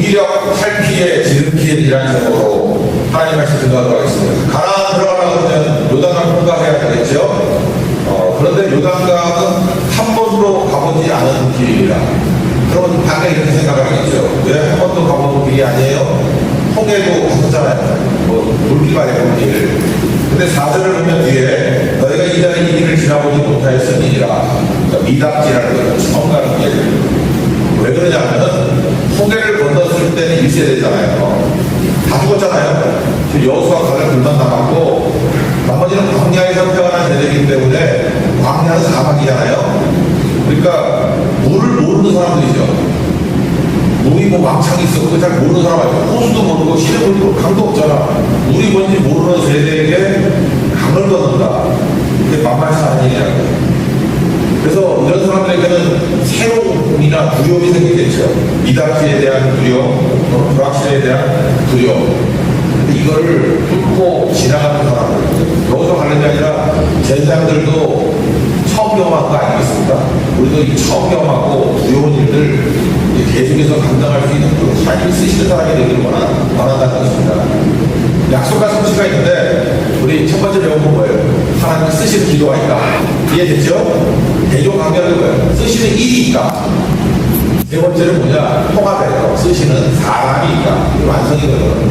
무기력 탈피의 지름길이라는 제목으로 하나님 말씀 증거하도록 하겠습니다. 가나안 들어가려고 하면 요단강을 통과해야 되겠죠. 그런데 요단강은 한 번도 가보지 않은 길입니다. 그러면 반대 이렇게 생각하겠죠. 왜 한 번도 가본 길이 아니에요? 홍해도 갔었잖아요. 물길 말고 길. 근데 4절을 보면 뒤에 너희가 이전에 이 길을 지나보지 못하였으니라. 그러니까 미답지라는 거예요. 처음 가는 길. 왜 그러냐면 홍해를 건넜을 때는 1세대잖아요. 다 죽었잖아요. 여호수아 가를 불만 남았고 나머지는 광야에서 태어난 세대이기 때문에 광야는 사막이잖아요. 그러니까 물을 모르는 사람들이죠. 물이 뭐 왕창이 있어. 그거 잘 모르는 사람 아니야. 호수도 모르고 시내도 모르고 강도 없잖아. 물이 뭔지 모르는 세대에게 강을 건넌다. 그게 만만치 않은 일이라고요. 그래서 이런 사람들에게는 새로움이나 두려움이 생기겠죠. 미답지에 대한 두려움, 불확실에 대한 두려움. 근데 이거를 뚫고 지나가는 사람들, 여기서 가는 게 아니라 제사장들도 처음 경험한 거 아니겠습니까? 우리도 이 처음 경험하고 두려운 일들 계속해서 감당할 수 있는 하나님 쓰시는 사람이 되기를 원한다는 것입니다. 약속과 성취가 있는데 우리 첫 번째 배운 건 뭐예요? 하나님 쓰시는 기도가 있다. 이해됐죠? 대조관계는 뭐예요? 쓰시는 일이 있다. 세 번째는 뭐냐? 통합해서 쓰시는 사람이 있다. 이게 완성이거든.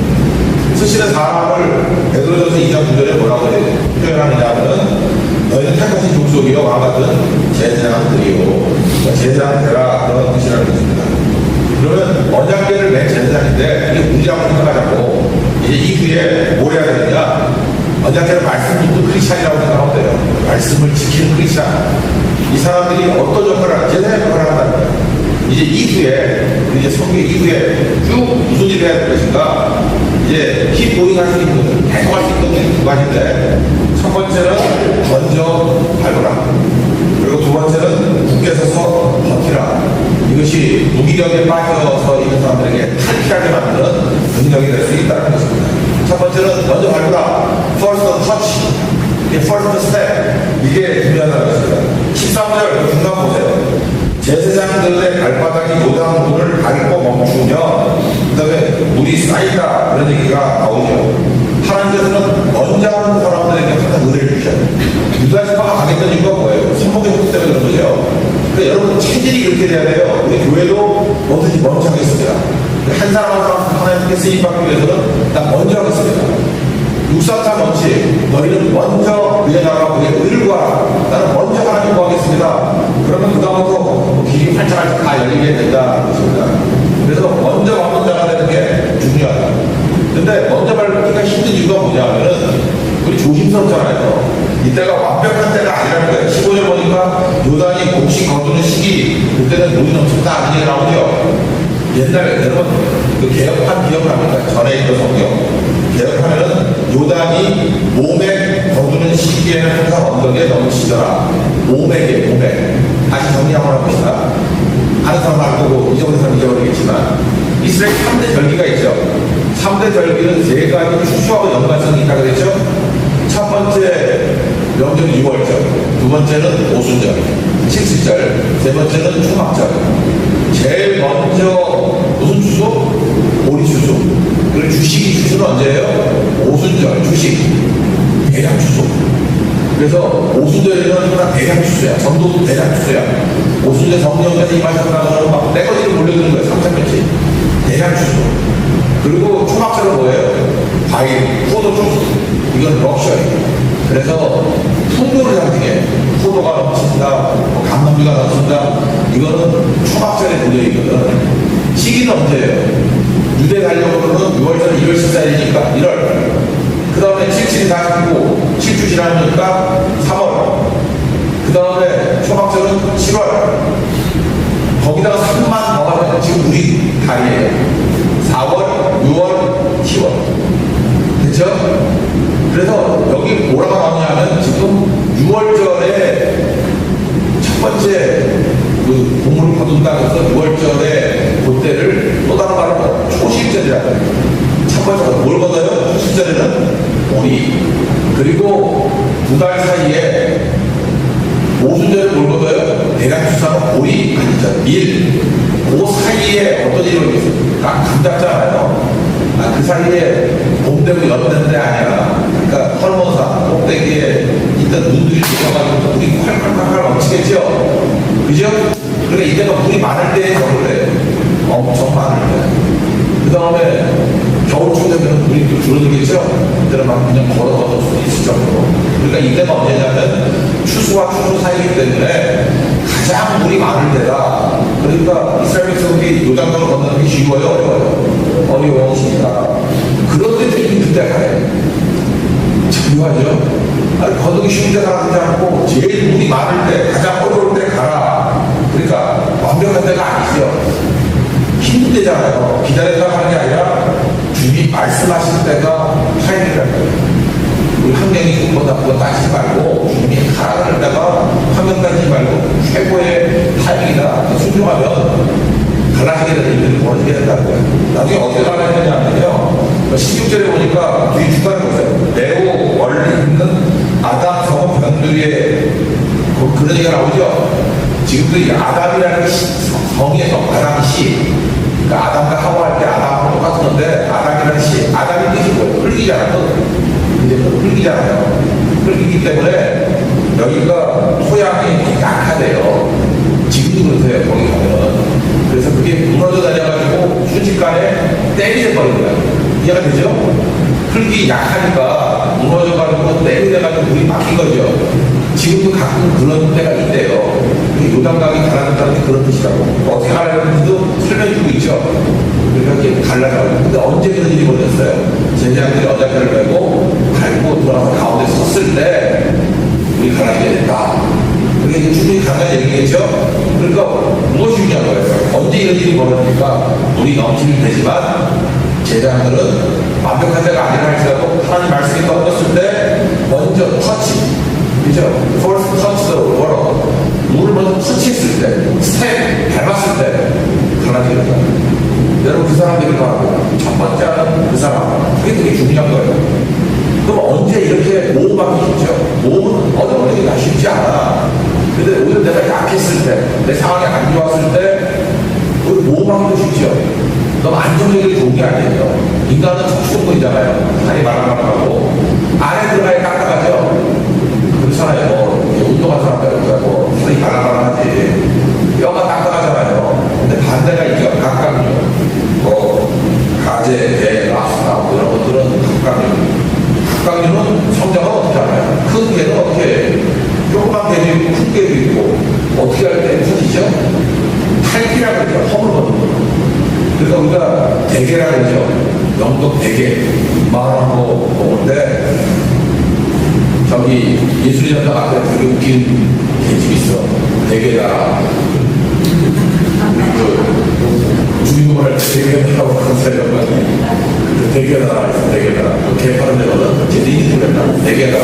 쓰시는 사람을 베드로전서 2장 9절에 뭐라고 표현하느냐면 너희는 택하신 족속이요 왕 같은 제사장들이요. 제사장 되라 그런 뜻이라는 것입니다. 그러면 언약궤를 맨 제사장인데 이게 문제라고 생각하자고 이제 이후에 뭘 해야 되느냐? 언약궤를 말씀 듣는 크리스찬이라고 생각하면 돼요. 말씀을 지키는 크리스찬. 이 사람들이 어떤 역할을 하는 제사장 역할을 한다는 거예요. 이제 이후에 이제 성경 이후에 쭉 무슨 일을 해야 될 것인가? 이제 킵보잉 할 수 있는 계속 할 수 있는 게 두 가지인데 첫 번째는 먼저 밟으라. 그리고 두 번째는 굳게 서서 버티라. 이것이 무기력에 빠져서 있는 사람들에게 탈피하게 만드는 능력이 될 수 있다는 것입니다. 첫 번째는 먼저 밟으라. First touch. First step. 이게 중요하다는 것입니다. 13절 중간 보세요. 제사장들의 발바닥이 요단물을 밟고 멈추면 그 다음에 물이 쌓인다 그런 얘기가 나오죠. 하나님께서는 먼저 하는 사람들에게 항상 은혜를 주셔요. 유다시파가 가겠던 이유가 뭐예요? 성공의 속도 때문에 그런 거죠. 그러니까 여러분 체질이 그렇게 돼야 돼요. 우리 교회도 뭐든지 먼저 하겠습니다. 한 사람 한 사람 하나님께 쓰임받기 위해서는 나 먼저 하겠습니다. 643 원칙, 너희는 먼저 그의 나라와 그의 의를 구하라. 나는 먼저 하나님 구하겠습니다. 그러면 그다음부터 길이 활짝활짝 다 열리게 된다는 것입니다. 그래서 먼저 밟는 자가 되는 게 중요하다. 근데 먼저 밟기가 힘든 이유가 뭐냐면은 우리 조심스럽잖아요. 이때가 완벽한 때가 아니라는 거예요. 15절 보니까 요단이 곡식 거두는 시기, 그때는 물이 넘쳤다 하는 얘기 나오죠. 옛날에 여러분 그 개혁판 기억을 합니다. 전에 있던 성경. 개혁하면은 요단이 모맥 거두는 시기에는 항상 언덕에 넘치더라. 모맥이에요, 모맥. 다시 정리 한번 해봅시다. 아는 사람 알고 잊어버린 사람 잊어버리겠지만 이스라엘 3대 절기가 있죠. 3대 절기는 세 가지 추수하고 연관성이 있다고 그랬죠. 첫 번째 명절은 6월절, 두 번째는 오순절, 70절, 세 번째는 초막절. 제일 먼저 무슨 추수? 오리 추수. 그리고 주식이 추수는 언제예요? 오순절, 주식, 대량 추수. 그래서 오순절에는 항상 대량 추수야. 전도 대량 추수야. 오순절 성령께서 임하셨다고 막 떼거지를 몰려드는 거예요. 3,000명씩. 대량 추수. 그리고 초막절은 뭐예요? 과일, 포도 주스. 이건 럭셔리. 그래서 풍요를 상징해. 포도가 넘친다, 감남주가 넘친다. 이거는 초막절의 도전이거든. 시기는 언제예요? 유대 달력으로는 6월절 1월 14일이니까 1월. 그 다음에 7일이 다 지고 7주 지나니까 3월. 그 다음에 초막절은 7월. 거기다가 3만 더 하면 지금 우리 달이에요. 4월, 6월, 10월. 됐죠? 그래서 여기 뭐라고 나오냐면 지금 6월절에 첫 번째 그 곡물을 거둔다고 해서 6월절에 그때를 또 다른 말로 초실절이라고 해요. 첫 번째 뭘 거둬요? 초실절에는 오리. 그리고 두 달 사이에 오순절에 뭘 거둬요? 대략 추사는 오리 아니죠. 밀. 그 사이에 사이에 어떤 일이 있겠어요? 감 잡잖아요. 그 사이에 봄되고 여름되는데 아니야. 그러니까 hormon사 꼭대기에 있던 눈들이 들어가지고 물이 콸콸콸콸 넘치겠죠. 그죠? 그러니까 이때가 물이 많을 때 저걸 해. 엄청 많을 때. 그 다음에 겨울쯤 되면 물이 또 줄어들겠죠? 그때는 막 그냥 걸어가도 수 있을 정도로. 그러니까 이때가 언제냐면 추수와 추수 사이이기 때문에 가장 물이 많을 때다. 그러니까 이스라엘 백성들이 요단강을 건너는 게 쉬워요? 어려워요? 어려워집니다. 그런데도 이미 그때 가요. 중요하죠? 아니, 건너기 쉬운 데 가지 않고 제일 물이 많을 때, 가장 어려울 때 가라. 그러니까 완벽한 데가 아니죠. 힘든 데잖아요. 기다렸다 하는 게 아니라 주님이 말씀하실 때가 타임이라는 거예요. 우리 학명이 그거다 그거 따지지 말고 주님이 가라는 데가 학명 따지지 말고 최고의 타임이다. 순종하면 갈라지게 되는 일들이 벌어지게 된다는 거예요. 나중에 어떻게 갈라지느냐면요. 16절에 보니까 뒤에 중간에 보세요. 매우 멀리 있는 아담 성읍 변두리에 그런 얘기가 나오죠. 지금도 이 아담이라는 성에서 아담시, 그러니까 아담과 하와할 때 아담하고 똑같은데 아담이라는 시, 아담이 뜻이 뭐예요? 흙이잖아요. 이제 흙이잖아요. 흙이기 때문에 여기가 토양이 약하대요. 지금도 그러세요. 거기 가면은. 그래서 그게 무너져 다녀가지고 순식간에 때리게 버린 거예요. 이해가 되죠? 흙이 약하니까 무너져가지고 때리돼가지고 물이 막힌 거죠. 지금도 가끔 그런 때가 있대요. 요단강이 갈라졌다는 게 그런 뜻이라고. 어떻게 갈라졌는지도 설명해주고 있죠. 그러니까 이렇게 갈라져요. 근데 언제 그런 일이 벌어졌어요? 제자들이 어장대를 메고 밟고 돌아서 가운데 섰을 때 우리 갈라지게 된다. 그게 이제 충분히 가능한 얘기겠죠? 그러니까 무엇이 중요한 거예요? 언제 이런 일이 벌어지니까 물이 넘치면 되지만 제자들은 완벽한 데가 아니라 할지라도 하나님 말씀이 떨어졌을 때 먼저 터치, 그죠? First touch the water. 물을 먼저 터치했을 때, 스텝 밟았을 때 갈라지게 된다. 여러분 그 사람들이 말하고 첫 번째는 그 사람. 그게 되게 중요한 거예요. 그럼 언제 이렇게 모험하기 쉽죠? 모험은 어느 분이 다 쉽지 않아. 근데 오늘 내가 약했을 때, 내 상황이 안 좋았을 때, 모험하기도 쉽죠. 너무 안정적이 좋은 게 아니에요. 인간은 척수동물이잖아요. 다리 말랑말랑하고 안에 들어가야 딱딱하죠. 그렇잖아요. 뭐 운동한 사람들 뭐 다리 말랑말랑하지. 뼈가 딱딱하잖아요. 근데 반대가 있죠. 각각류, 뭐 가재, 배, 랍스터 이런 것들은 각각류. 각각류는 성장은 어떻게 하나요? 큰 개는 어떻게 해요? 조그만 개도 있고 큰 개도 있고 어떻게 할 때 터지죠? 탈피라고 그러죠. 허물 걷는 거. 그래서 우리가 대게라고 그러죠. 영덕 대게. 말하는 거 먹는데 저기 예술전당 앞에 되게 웃긴 개집이 있어. 대게다. 그 주인공을 할 때 대게다라고 하면서요. 그 대게다. 대게다. 개 파는 데거든. 제 니니 그랬나? 대게다.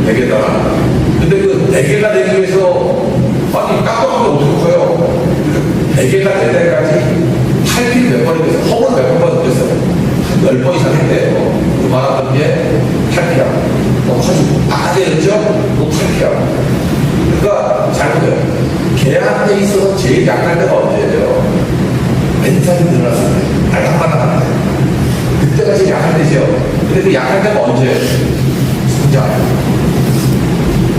대게다. 근데 그 대게가 되기 위해서 아니 깎아보면 어떻게 커요? 대게가 될 때까지 탈피를 몇 번이 됐어요. 허물 몇 번 됐어요. 한 10번 이상 했대요. 그만하던 게 탈피하고 또 커지고 아재였죠? 또 탈피하고. 그러니까 잘못해요. 개한테 있어서 제일 약할 때가 언제예요? 멘탈이 늘어났을 때, 말랑말랑할 때. 그때가 제일 약할 때죠. 근데 그 약할 때가 언제예요? 성장.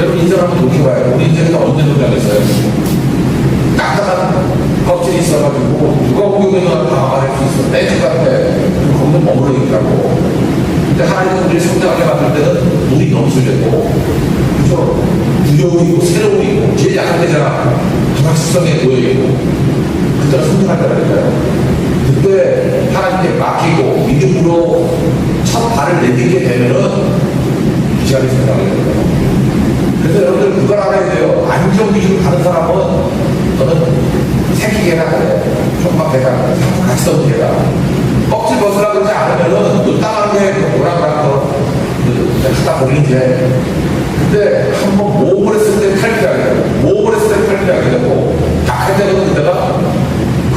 여러분 인생 한번 돌이켜봐요. 우리 인생에서 언제 성장했어요? 딱딱한 껍질이 있어가지고 누가 공격하면 다 할 수 있어. 떼집 같아. 거기는 머물러 있다고. 근데 하나님은 우리를 성장하게 만들 때는 물이 넘쳐졌고, 그죠? 부여울이 있고, 새로움이 있고, 제일 약한 때잖아. 불확실성에 모여있고, 그때가 성장할 때라니까요. 그때 하나님께 맡기고, 믿음으로 첫 발을 내딛게 되면은, 무지하게 성장하게 됩니다. 그래서 여러분들 그걸 알아야 돼요. 안정 위주로 가는 사람은 저는 새끼개가 그래. 조금만 개가 같이 던진 개가. 껍질 벗으라고 그러지 않으면은 눈땅하게 뭐라고 하는 거 갖다 버리는 게. 근데 한번 모험을 했을 때 탈피하게 되고, 모험을 했을 때 탈피하게 되고, 약할 때는 그때가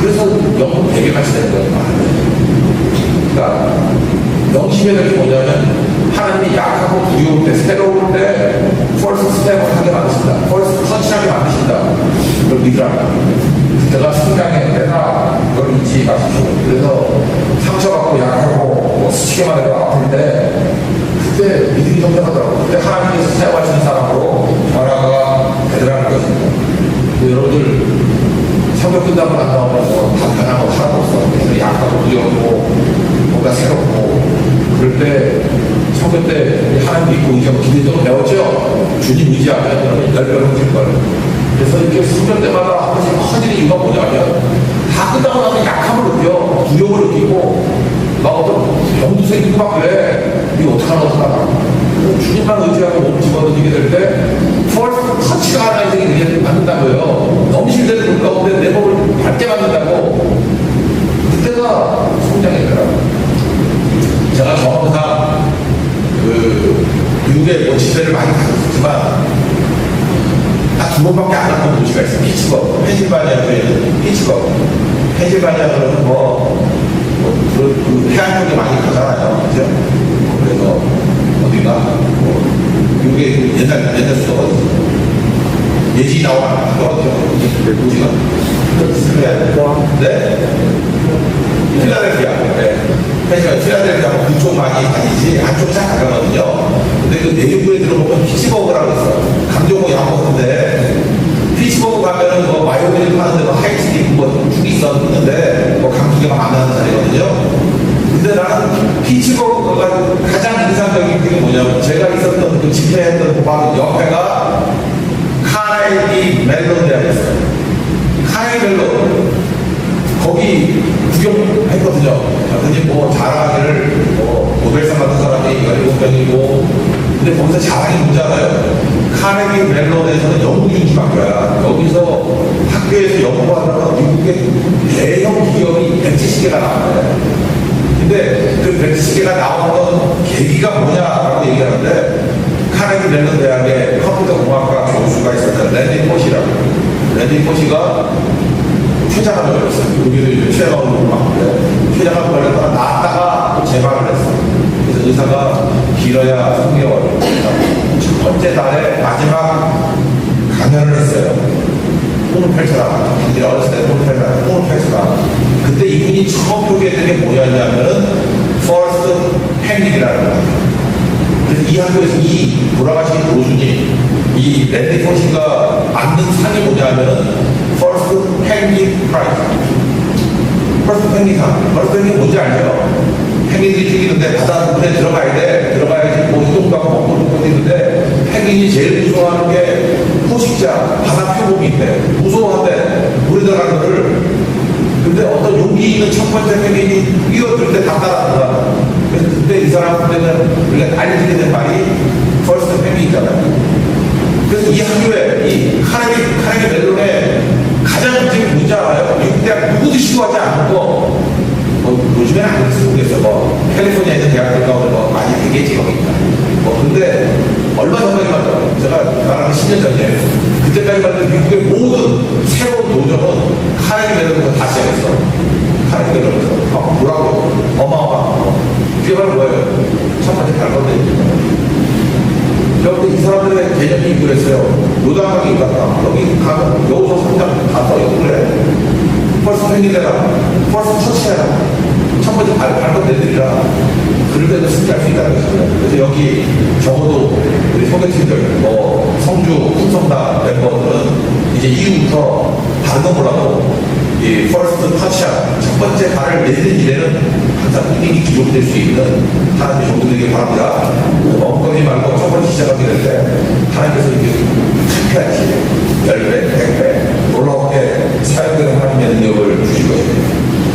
그래서 영국 대개같이 되는 거예요. 그러니까 영심의 덕이 뭐냐면 하나님이 약하고 두려울 때, 새로울 때 펄스 스텝을 하게 만드신다. 펄스 터치하게 만드신다. 그걸 믿으라. 그때가 성장의 때다. 그걸 잊지 마십시오. 그래서 상처받고 약하고 뭐 스치게만 해도 아픈데 그때 믿음이 성장하더라고요. 그때 하나님께서 사용하시는 사람으로 변화가 되더라는 것입니다. 여러분들 성경 끝나고 난 다음에 뭐다 변한 거 하나도 없어. 그래서 약하고 두렵고 뭔가 새롭고 그럴 때 성경 때 하나님 믿고 의지하고 기도도 배웠죠. 주님 의지하면 여러분 열변을 거예요. 그래서 이렇게 성경 때마다 한 번씩 커지는 이유가 뭐냐면 다 끝나고 나서 약함을 느껴 두려움을 느끼고 나 어떤 병도 생기고 막 그래. 이거 어떡하나 주님만 의지하고 몸 집어던지게 될 때 퍼스트 터치가 하나 인생이 받는다고요. 넘실대는 물 가운데 내 몸을 밝게 만든다고. 그때가 성장이더라고요. 제가 경험상 미국에 뭐 집회를 많이 가졌지만 딱 두 번밖에 안 갔던 도시가 있어요. 피츠버그, 펜실바니아주에 있는 피츠버그. 펜실바니아주는 그 해안 쪽에 많이 가잖아요. 그죠? 그래서 어디가? 미국의 옛날 수도가 어디 예지 나오나? 어디가? 네? 필라델피아. 네. 필라델피아 그쪽 많이 다니지 안쪽 잘 안 가거든요. 근데 그 내륙부에 들어보면 피츠버그라고 있어요. 강정호 양호인데 피츠버그 가면은 뭐 마요네즈 파는데 뭐 하이트도 있고 뭐 죽이 있었는데 뭐 강두개가 많은 자리거든요. 근데 나는 피츠버그가 가장 인상적인 게 뭐냐면 제가 있었던 그 집회했던 바로 옆에가 카네기 멜론 대학이었어요. 카네기 멜론 거기 구경했거든요. 그랬더니 뭐 자랑하기를 뭐 노벨상 같은 사람이 17명이고 근데 거기서 자랑이 뭔지 알아요? 카네기 멜론에서는 연구 중심학교야. 여기서 학교에서 연구하다가 미국의 대형 기업이 170개가 나왔어요. 근데 그 170개가 나오는 계기가 뭐냐라고 얘기하는데 카네기 멜론 대학에 컴퓨터 공학과 교수가 있었던 랜디 포시라고. 랜디 포시가 췌장암을 걸렸어요. 여기도 이제 췌장암을 막는데 췌장암을 걸렸다가 나았다가 또 재발을 했어요. 그래서 의사가 길어야 3개월. 첫 번째 달에 마지막 강연을 했어요. 꿈을 펼쳐라. 이제 어렸을 때 꿈을 펼쳐라. 꿈을 펼쳐라. 그때 이분이 처음 표기했던 게 뭐였냐면은 퍼스트 팬닉이라는 거예요. 그래서 이 학교에서 이 돌아가신 교수님, 이 랜디 포시가 만든 상이 뭐냐면은 퍼스트 팬닉 프라이즈. 퍼스트 팬닉 상. 퍼스트 팬닉 뭔지 알죠? 펭귄들이 죽이는데 바닷물에 들어가야 돼. 들어가야지 뭐 이동가고 먹고 있는데 펭귄이 제일 무서워하는 게 포식자, 바다 표범인데 무서워한대. 물에 들어가는 거를. 근데 어떤 용기 있는 첫 번째 펭귄이 뛰어들 때 다 따라간다. 그래서 그때 이 사람한테는 우리가 알려지게 된 말이 퍼스트 펭귄이잖아요. 그래서 이 학교에 이 카네기 멜론에 가장 문제가 뭔지 알아요? 미국 대학 누구도 시도하지 않는 거. 요즘에는 안 그랬을 모르겠어요. 캘리포니아에 있는 대학들 가운데 많이 되겠지, 거기. 근데, 얼마 전까지만 해도, 제가 말하는 10년 전이에요. 그때까지만 해도 미국의 모든 새로운 노점은 카네기 멜론에서 다 시작했어. 카네기 멜론에서. 뭐라고? 어마어마한. 그게 바로 뭐예요? 첫 번째 갈 건데. 그런데 이 사람들의 개념이 그랬어요. 요단강이 갔다. 여기 가면, 여기서 성장 가서 연구를 해. 벌써 팬이되라. 벌써 터치해라. 첫 번째 발권 내드리라. 그럴 때도 승리할 수 있다는 것입니다. 그래서 여기 적어도 우리 소개팅들, 성주, 풍성당 멤버들은 이제 이후부터 다른 건 몰라도 이 퍼스트 터치한 첫 번째 발을 내딛는 일에는 항상 이민이 기록될 수 있는 하나님의 종들에게 바랍니다. 멍거리지 말고 첫 번째 시작하게 될 때 하나님께서 이렇게 창피하지 10배, 100배 놀랍게 사용되는 하나님의 능력을 주실 것입니다.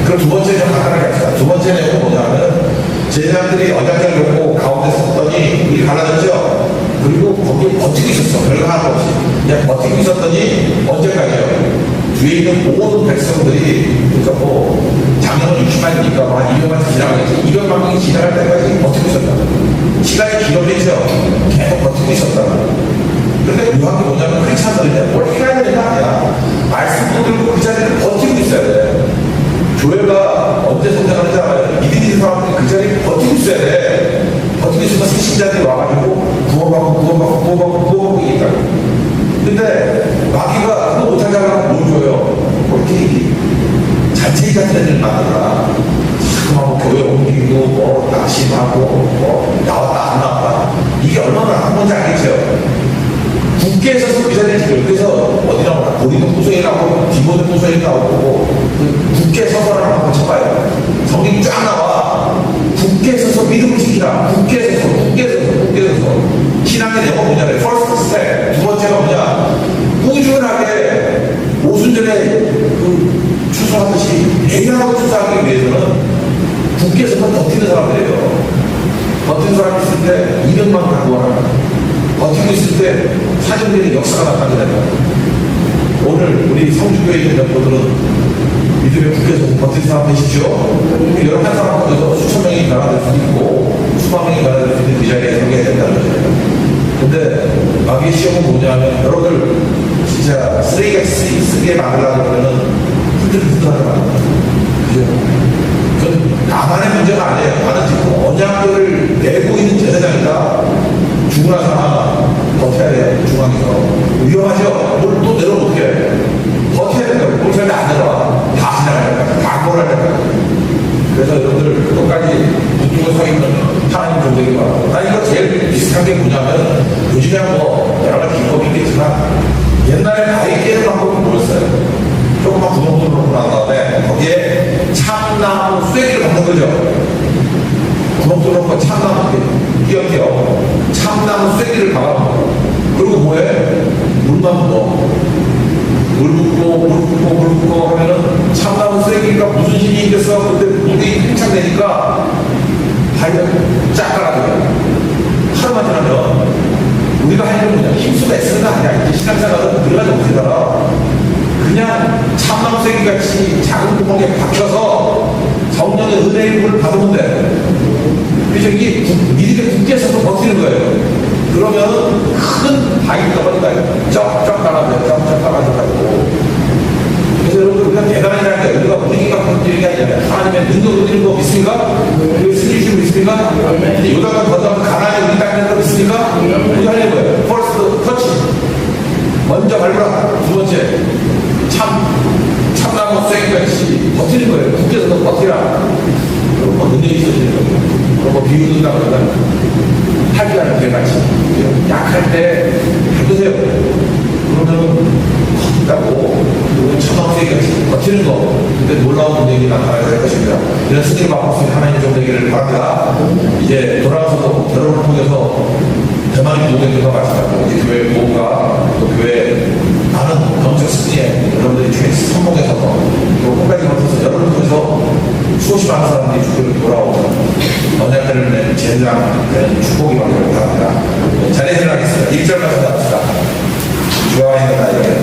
그럼 두 번째 좀 간단하게 합시다. 두 번째 내용은 뭐냐면 제자들이 언약궤를 놓고 가운데 섰더니 우리 갈라졌죠? 그리고 거기에 버티고 있었어. 별거 하나 없이. 그냥 버티고 있었더니 언제까지요? 뒤에 있는 모든 백성들이 그러니까 작년 60만이니까 한 200만 지나가겠지. 200만 명이 지나갈 때까지 버티고 있었다. 시간이 길어지죠? 계속 버티고 있었다. 그런데 묘한 게 뭐냐면 크리스찬들은요, 뭘 해야 되는 거 아니야. 말씀 붙들고 그 자리를 버티고 있어야 돼. 교회가 언제 성장하는지 알아요? 믿음 있는 사람들이 그 자리에 버티고 있어야 돼. 버티고 있으면 신자들이 와가지고 구원받고 있다고. 근데 마귀가 그거 못하게 하려고 뭘 줘요? 케이크. 잔챙이 같은 애들 만들어라. 자꾸만 뭐 교회 옮기고, 뭐, 낙심하고, 뭐, 나왔다, 안 나왔다. 이게 얼마나 나쁜 건지 알겠죠? 국회에서 그 자리에 지금 그래서 어디 나오나 고리도 구성이 나오고 디모도 구성이 나오고 국회 서서를 한번 쳐봐요. 성경이 쫙 나와. 국회에 서서 믿음을 지키라. 국회에 서서 신앙의 내용은 뭐냐면 first step. 두 번째가 뭐냐, 꾸준하게 오순절에 그 추수하듯이 애경하고 추수하기 위해서는 국회에서 버티는 사람들이에요. 버티는 사람이 있을 때 200만 갖고 와라. 버티고 있을 때 사정되는 역사가 나타나게 됩니다. 오늘 우리 성주교회 있는 멤버들은 믿음의 국회에서 버틴 사람 되십시오. 여러 한 사람 가운데서 수천 명이 변화될 수 있고 수만 명이 변화될 수 있는 그 자리에 서게 된다는 거죠. 근데 마귀의 시험은 뭐냐면 여러분들 진짜 쓰레기같이 쓰게 만들려고 하면은 흔들흔들하게 만듭니다. 그죠? 그건 나만의 문제가 아니에요. 나는 지금 언약을 내고 있는 제사장이다. 죽으나 사나 버텨야 돼요. 중앙에서 위험하죠? 뭘 또 내려오면 어떻게 해? 버텨야 된다고. 뭘 절대 안 내려와. 다 지나가야 된다. 다 몰아야 된다. 그래서 여러분들 끝까지 붙들고 서 있는 하나님 종들이 바랍니다. 난 이거 제일 비슷한 게 뭐냐면 요즘에 뭐 여러 가지 기법이 있겠지만 옛날에 가위 깨는 방법이 뭐였어요? 조금만 구멍 뚫고 난 다음에 거기에 참나무 쐐기를 받는 거죠. 구멍 뚫어놓고 참나무 끼얹겨 참나무 쐐기를 박아놓고 그리고 뭐해? 물만 붓어. 물 붓고 하면은 참나무 쐐기가 무슨 힘이 있겠어? 근데 물이 팽창되니까 발을 쫙 깔아줘요. 하루만 지나면 우리가 할 일은 뭐냐, 힘쓰고 애쓰는 거 아니야. 이제 신앙생활은 들어가지 못하잖아. 그냥 참나무 쐐기 같이 작은 구멍에 박혀서 성령의 은혜의 물을 받으면 돼. 그래서 이게 믿음의 국제에서도 버티는 거예요. 그러면 큰 바위 덩어리가 쫙쫙 깔아줘요. 쫙쫙 깔아줘가지고. 그래서 여러분들 우리가 대단하다는 거예요. 우리가 분위기가 바뀌는 게 아니라 하나님의 능력을 드리는 거 믿습니까? 우리 스님이시고 믿습니까? 요단강 건너면 가나안에 우리 땅에 있는 거 믿습니까? 우리 하는 거예요. First touch. 먼저 밟으라. 두 번째, 참나무 쐐기같이 버티는 거예요. 국제에서도 버티라. 그리고 뭐 능력이 있어지는 거예요. 그리고 뭐 비웃는다고 그러면 활기하는 개같이 약할 때 해보세요. 그러면 버틴다고 그리고 참나무 쐐기같이 버티는 거. 근데 놀라운 능력이 나타나게 될 것입니다. 이런 승리를 맛볼 수 있는 하나님 좀 되기를 바랍니다. 이제 돌아와서도 여러분을 통해서 대만의 동행들과 마찬가지로 우리 교회 모험과 또 교회 많은 영적 승리에 여러분들이 주의 성공해서 또 끝까지 버텨서 여러분을 통해서 수없이 많은 사람들이 주교를 돌아오는 언약들을 낸 제대랑 축복이 받기를 바랍니다. 자리에 들어가겠습니다. 1절 말씀 합시다. 주와 있는 나에게